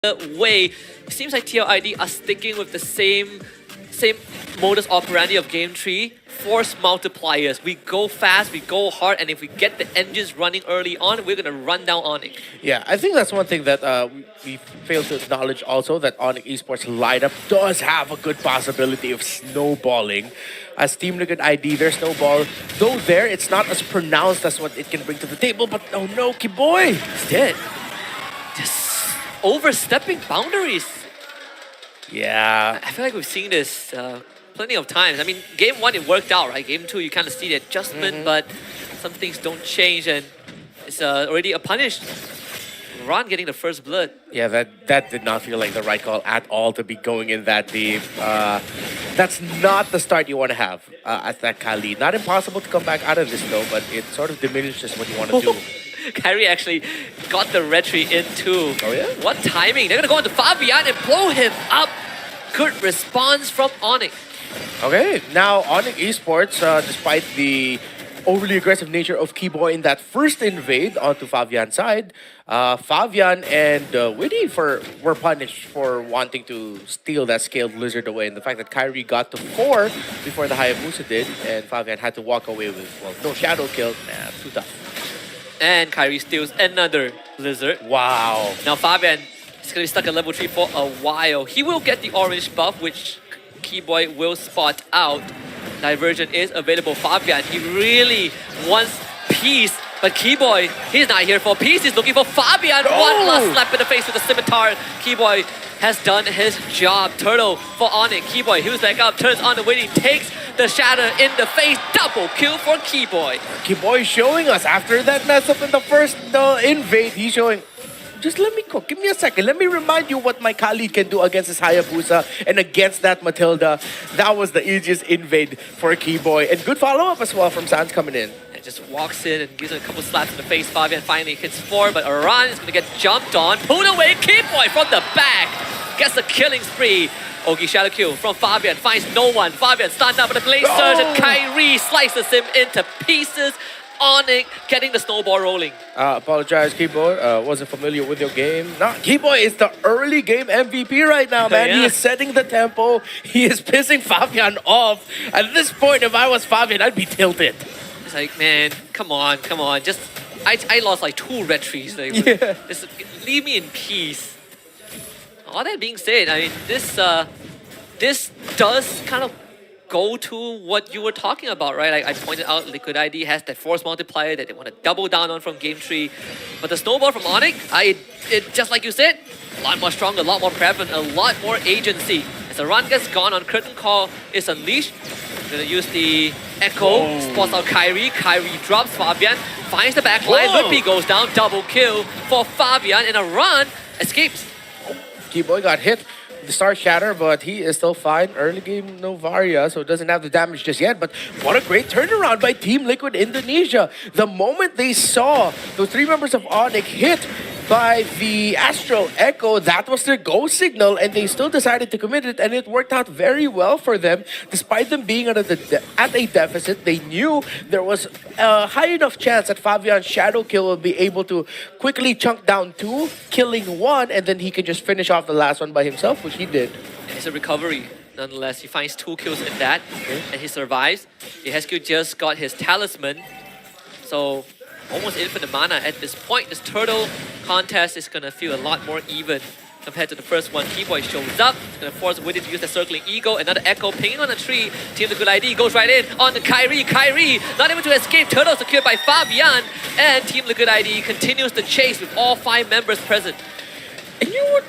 way. It seems like TLID are sticking with the same modus operandi of game 3. Force multipliers. We go fast, we go hard, and if we get the engines running early on, we're gonna run down ONIC. Yeah, I think that's one thing that we fail to acknowledge also, that ONIC Esports lineup does have a good possibility of snowballing. As Team Liquid ID, their snowball, though it's not as pronounced as what it can bring to the table, but oh no, Kiboy! It's dead. Just overstepping boundaries. Yeah. I feel like we've seen this plenty of times. I mean, game 1 it worked out, right? Game 2 you kind of see the adjustment, but some things don't change, and it's already a punish. Ron getting the first blood. Yeah, that did not feel like the right call at all to be going in that deep. That's not the start you want to have at that Kali. Not impossible to come back out of this though, but it sort of diminishes what you want to do. Kyrie actually got the retry in too. Oh yeah? What timing? They're gonna go into Fabian and blow him up. Good response from ONIC. Okay, now ONIC Esports, despite the overly aggressive nature of Kiboy in that first invade onto Fabian's side, Fabian and Witty were punished for wanting to steal that scaled lizard away, and the fact that Kyrie got to 4 before the Hayabusa did, and Fabian had to walk away with, well, no shadow kill. Nah, too tough. And Kyrie steals another lizard. Wow. Now Fabian is going to be stuck at level 3 for a while. He will get the orange buff, which Kiboy will spot out. Diversion is available. Fabian, he really wants peace, but Kiboy, he's not here for peace. He's looking for Fabian. Oh. One last slap in the face with the scimitar. Kiboy has done his job. Turtle for ONIC. Kiboy, heals back up, turns on the Witty, takes the shatter in the face. Double kill for Kiboy. Kiboy showing us after that mess up in the first invade, he's showing, just let me cook. Give me a second. Let me remind you what my Kali can do against this Hayabusa and against that Matilda. That was the easiest invade for Kiboy. And good follow-up as well from Sans coming in. And just walks in and gives him a couple slaps in the face. Fabian finally hits 4, but Aran is going to get jumped on. Pulled away. Kiboy from the back gets a killing spree. Ogi shadow kill from Fabian. Finds no one. Fabian stunned up with a blaze surge, and Kyrie slices him into pieces. ONIC getting the snowball rolling. Apologize, Kiboy. Wasn't familiar with your game. Nah, Kiboy is the early game MVP right now, man. Yeah. He is setting the tempo. He is pissing Fabian off. At this point, if I was Fabian, I'd be tilted. It's like, man, come on. Just, I lost like 2 retries. Like, Yeah. just leave me in peace. All that being said, I mean, this does kind of go to what you were talking about, right? I pointed out Liquid ID has that force multiplier that they want to double down on from game 3. But the snowball from ONIC, it just like you said, a lot more stronger, a lot more prevalent, a lot more agency. As the run gets gone on Curtain Call is unleashed. Gonna use the Echo, spots out Kyrie. Kyrie drops Fabian, finds the back line. Lippy goes down, double kill for Fabian, and a run escapes. Kiboy got hit with the Star Shatter, but he is still fine. Early game Novaria, so it doesn't have the damage just yet. But what a great turnaround by Team Liquid Indonesia. The moment they saw the 3 members of ONIC hit by the Astral Echo, that was their go signal, and they still decided to commit it, and it worked out very well for them. Despite them being at a deficit, they knew there was a high enough chance that Fabian's shadow kill will be able to quickly chunk down 2, killing 1, and then he can just finish off the last one by himself, which he did. And it's a recovery. Nonetheless, he finds 2 kills in that, and he survives. Ihescu just got his talisman, so almost infinite mana at this point. This turtle contest is going to feel a lot more even compared to the first one. Kiboy shows up. It's going to force Witty to use the circling ego. Another Echo pinging on a tree. Team Liquid ID goes right in on the Kyrie. Kyrie not able to escape. Turtle secured by Fabian. And Team Liquid ID continues the chase with all 5 members present. And you know what?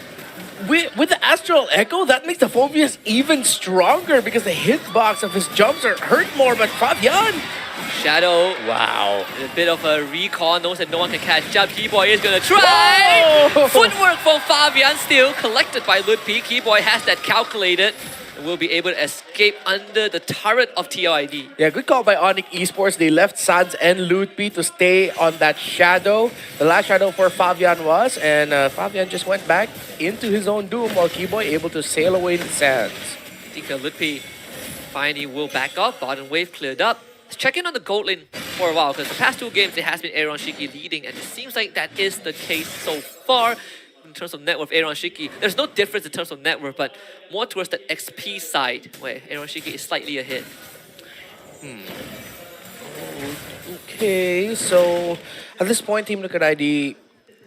With the Astral Echo, that makes the Phobius even stronger because the hitbox of his jumps are hurt more, but Fabian... Shadow. Wow. A bit of a recall, knows that no one can catch up. Kiboy is gonna try! Whoa! Footwork from Fabian still collected by Ludpi. Kiboy has that calculated and will be able to escape under the turret of TLID. Yeah, good call by ONIC Esports. They left Sans and Ludpi to stay on that shadow. The last shadow for Fabian was, and Fabian just went back into his own doom while Kiboy able to sail away in the sands. I think Ludpi finally will back up. Bottom wave cleared up. Let's check in on the gold lane for a while, because the past 2 games it has been Aaron Shiki leading, and it seems like that is the case so far. in terms of net worth, Aaron Shiki. There's no difference in terms of net worth, but more towards the XP side, where Aaron Shiki is slightly ahead. Okay, so at this point, Team Liquid ID,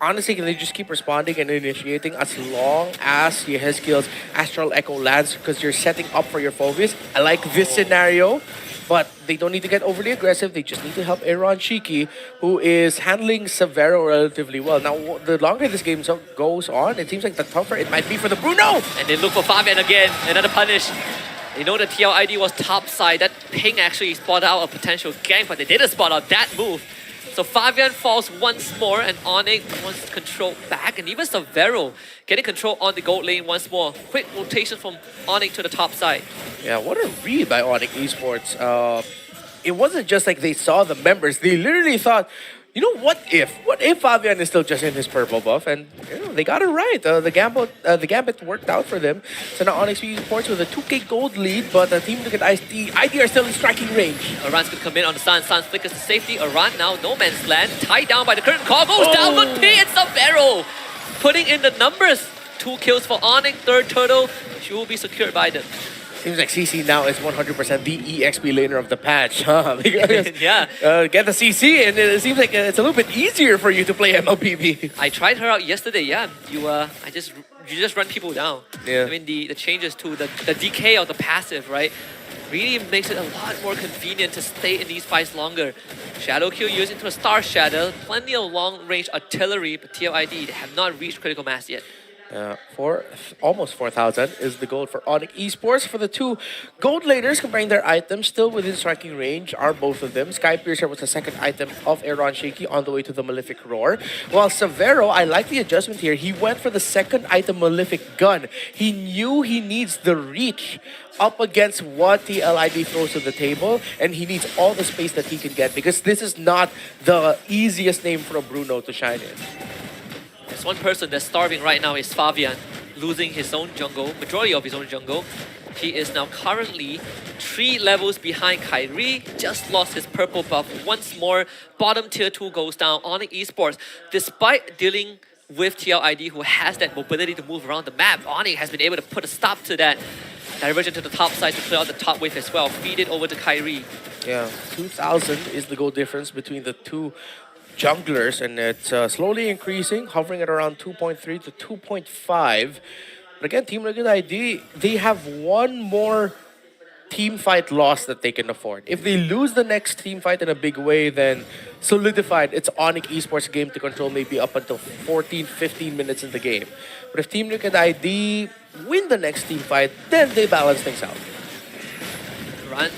honestly, can they just keep responding and initiating as long as Yehezkiel's Astral Echo lands because you're setting up for your Phobius? I like this scenario, but they don't need to get overly aggressive. They just need to help Aaron Shiki, who is handling Severo relatively well. Now, the longer this game goes on, it seems like the tougher it might be for the Bruno. And they look for Fabian again, another punish. They know the TLID was topside. That ping actually spotted out a potential gank, but they didn't spot out that move. So Fabian falls once more, and ONIC wants control back, and even Severo getting control on the gold lane once more. Quick rotation from ONIC to the top side. Yeah, what a read by ONIC Esports. It wasn't just like they saw the members. They literally thought, you know, what if Fabian is still just in his purple buff? And you know, they got it right. The gambit worked out for them. So now ONIC Esports with a 2k gold lead, but the Team Liquid ID are still in striking range. Aran's gonna come in on the Sun. Sun flickers to safety. Aran now no man's land, tied down by the current call. Goes down. Look, P and Severo putting in the numbers. 2 kills for ONIC. Third turtle. She will be secured by them. Seems like CC now is 100% the EXP laner of the patch, huh? Because, yeah. Get the CC, and it seems like it's a little bit easier for you to play MLPB. I tried her out yesterday. Yeah, you just run people down. Yeah. I mean the changes to the decay of the passive, right? Really makes it a lot more convenient to stay in these fights longer. Shadow Q used into a Star Shadow, plenty of long-range artillery, but TLID have not reached critical mass yet. Almost 4,000 is the gold for ONIC Esports. For the two gold laners comparing their items, still within striking range are both of them. Sky Piercer was the second item of Aaron Shiki on the way to the Malefic Roar. While Severo, I like the adjustment here. He went for the second item, Malefic Gun. He knew he needs the reach up against what the LID throws to the table, and he needs all the space that he can get because this is not the easiest name for a Bruno to shine in. There's one person that's starving right now is Fabian, losing his own jungle, majority of his own jungle. He is now currently 3 levels behind Kyrie, just lost his purple buff once more. Bottom tier 2 goes down. ONIC Esports, despite dealing with TLID, who has that mobility to move around the map, ONIC has been able to put a stop to that. Diversion to the top side to clear out the top wave as well. Feed it over to Kyrie. Yeah, 2,000 is the goal difference between the two junglers, and it's slowly increasing, hovering at around 2.3 to 2.5. But again, Team Liquid ID, they have one more team fight loss that they can afford. If they lose the next team fight in a big way, then solidified, it's ONIC Esports game to control maybe up until 14, 15 minutes in the game. But if Team Liquid ID win the next team fight, then they balance things out. Run.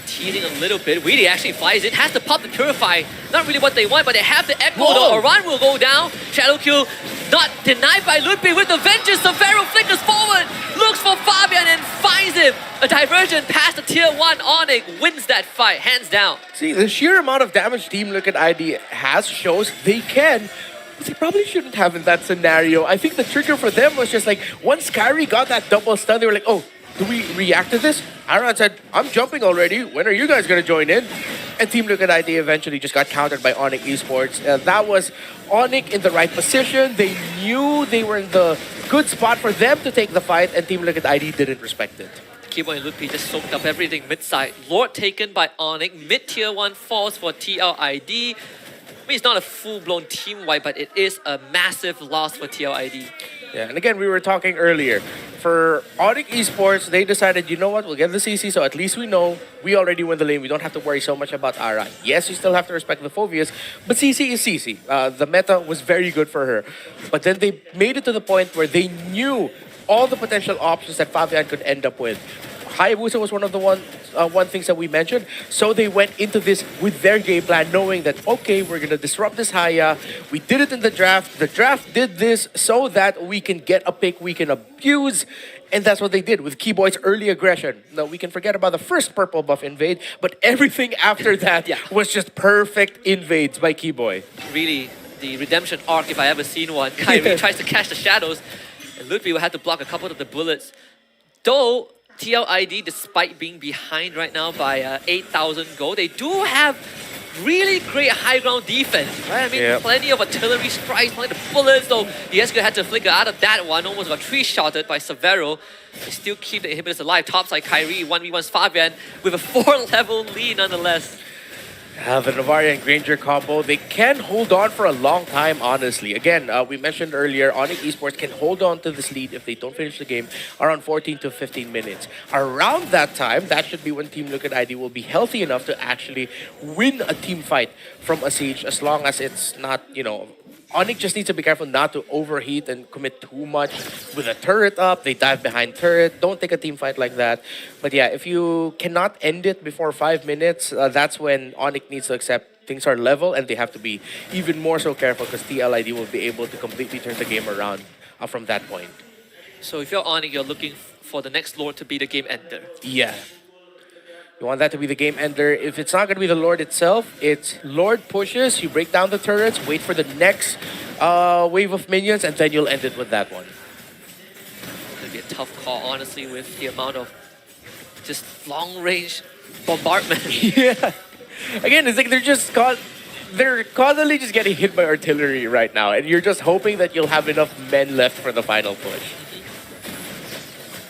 Teasing a little bit. Weedy actually flies in, has to pop the Purify. Not really what they want, but they have the Echo though. Aran will go down. Shadow Q not denied by Ludwig with the Vengeance. Severo flickers forward, looks for Fabian and finds him. A diversion past the tier 1 ONIC wins that fight, hands down. See, the sheer amount of damage Team Liquid ID has shows they can. They probably shouldn't have in that scenario. I think the trigger for them was just like, once Kyrie got that double stun, they were like, oh, do we react to this? Aaron said, I'm jumping already. When are you guys going to join in? And Team Liquid ID eventually just got countered by ONIC Esports. That was ONIC in the right position. They knew they were in the good spot for them to take the fight, and Team Liquid ID didn't respect it. Kibo and Ludwig just soaked up everything mid-side. Lord taken by ONIC. Mid-tier 1 falls for TLID. I mean, it's not a full-blown team wipe, but it is a massive loss for TLID. Yeah, and again, we were talking earlier. For ONIC Esports, they decided, you know what, we'll get the CC, so at least we know we already win the lane. We don't have to worry so much about Aran. Yes, you still have to respect the Phobius, but CC is CC. The meta was very good for her. But then they made it to the point where they knew all the potential options that Fabian could end up with. Hayabusa was one of the one things that we mentioned. So they went into this with their game plan, knowing that, okay, we're going to disrupt this Haya. We did it in the draft. The draft did this so that we can get a pick we can abuse. And that's what they did with Keyboy's early aggression. Now, we can forget about the first purple buff invade, but everything after that was just perfect invades by Keyboy. Really, the redemption arc, if I ever seen one. Kyrie tries to catch the shadows, and Ludwig will have to block a couple of the bullets. Though, TLID, despite being behind right now by 8,000 gold, they do have really great high ground defense, right? I mean, Yep. plenty of artillery strikes, plenty of bullets, so Yesco had to flicker out of that one, almost got 3-shotted by Severo. They still keep the inhibitors alive. Topside Kyrie, 1v1's Fabian with a 4-level lead nonetheless. The Novaria and Granger combo, they can hold on for a long time, honestly. Again, we mentioned earlier, ONIC Esports can hold on to this lead if they don't finish the game around 14 to 15 minutes. Around that time, that should be when Team Liquid ID will be healthy enough to actually win a team fight from a siege, as long as it's not, you know, ONIC just needs to be careful not to overheat and commit too much with a turret up. They dive behind turret. Don't take a team fight like that. But yeah, if you cannot end it before 5 minutes, that's when ONIC needs to accept things are level and they have to be even more so careful because TLID will be able to completely turn the game around from that point. So if you're ONIC, you're looking for the next Lord to be the game ender. Yeah. You want that to be the game ender. If it's not going to be the Lord itself, it's Lord pushes, you break down the turrets, wait for the next wave of minions, and then you'll end it with that one. It's going to be a tough call, honestly, with the amount of just long-range bombardment. Yeah. Again, it's like they're constantly just getting hit by artillery right now, and you're just hoping that you'll have enough men left for the final push.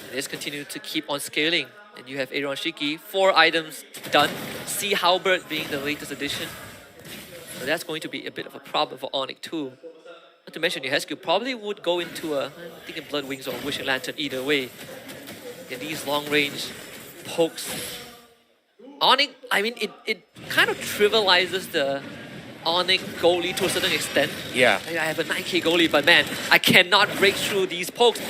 They just continue to keep on scaling. And you have Aaron Shiki, 4 items done. Sea Halberd being the latest addition. So that's going to be a bit of a problem for ONIC too. Not to mention, Yesco probably would go into I'm thinking Blood Wings or Wishing Lantern either way. And these long-range pokes. ONIC, I mean, it kind of trivializes the ONIC goalie to a certain extent. Yeah. I have a 9k goalie, but man, I cannot break through these pokes.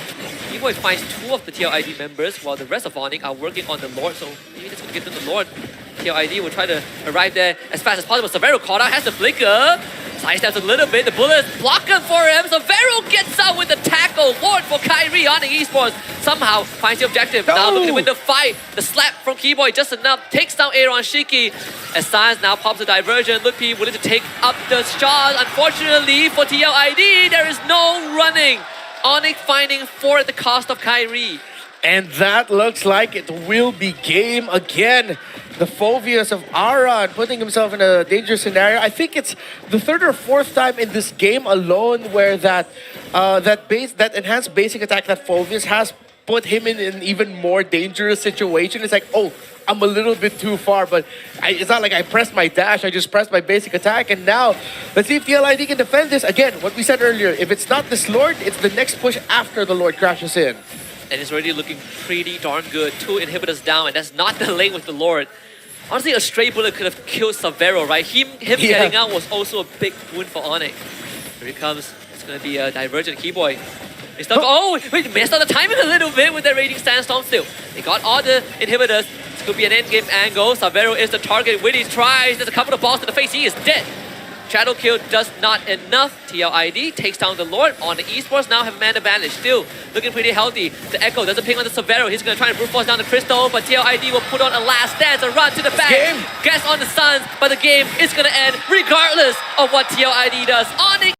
B-Boy finds 2 of the TLID members, while the rest of ONIC are working on the Lord, so maybe that's going to get them the Lord. TLID will try to arrive there as fast as possible. Severo caught out, has the flicker. Sidesteps a little bit, the bullets block him for him. Severo gets out with the tackle. Lord for Kyrie, ONIC Esports somehow finds the objective. No. Now looking to win the fight. The slap from Keyboy just enough, takes down Aaron Shiki. As Science now pops a diversion, Lutpi willing to take up the shot. Unfortunately for TLID, there is no running. ONIC finding 4 at the cost of Kyrie. And that looks like it will be game again. The Phobius of Aran putting himself in a dangerous scenario. I think it's the 3rd or 4th time in this game alone where that enhanced basic attack that Phobius has put him in an even more dangerous situation. It's like, oh, I'm a little bit too far, but it's not like I pressed my dash, I just pressed my basic attack, and now, let's see if TLID can defend this. Again, what we said earlier, if it's not this Lord, it's the next push after the Lord crashes in. And it's already looking pretty darn good. 2 inhibitors down, and that's not the lane with the Lord. Honestly, a stray bullet could have killed Severo, right? Him getting out was also a big boon for ONIC. Here he comes. It's going to be a divergent Keyboy. It's not, oh, wait, messed up the timing a little bit with that Raging Sandstorm still. They got all the inhibitors. This could be an endgame angle. Severo is the target with his tries. There's a couple of balls to the face. He is dead. Shadow kill does not enough. TLID takes down the Lord. On the Esports now have man advantage. Still looking pretty healthy. The Echo doesn't ping on the Severo. He's going to try and brute force down the Crystal, but TLID will put on a last dance and run to the back. Gets on the Suns, but the game is going to end regardless of what TLID does. ONIC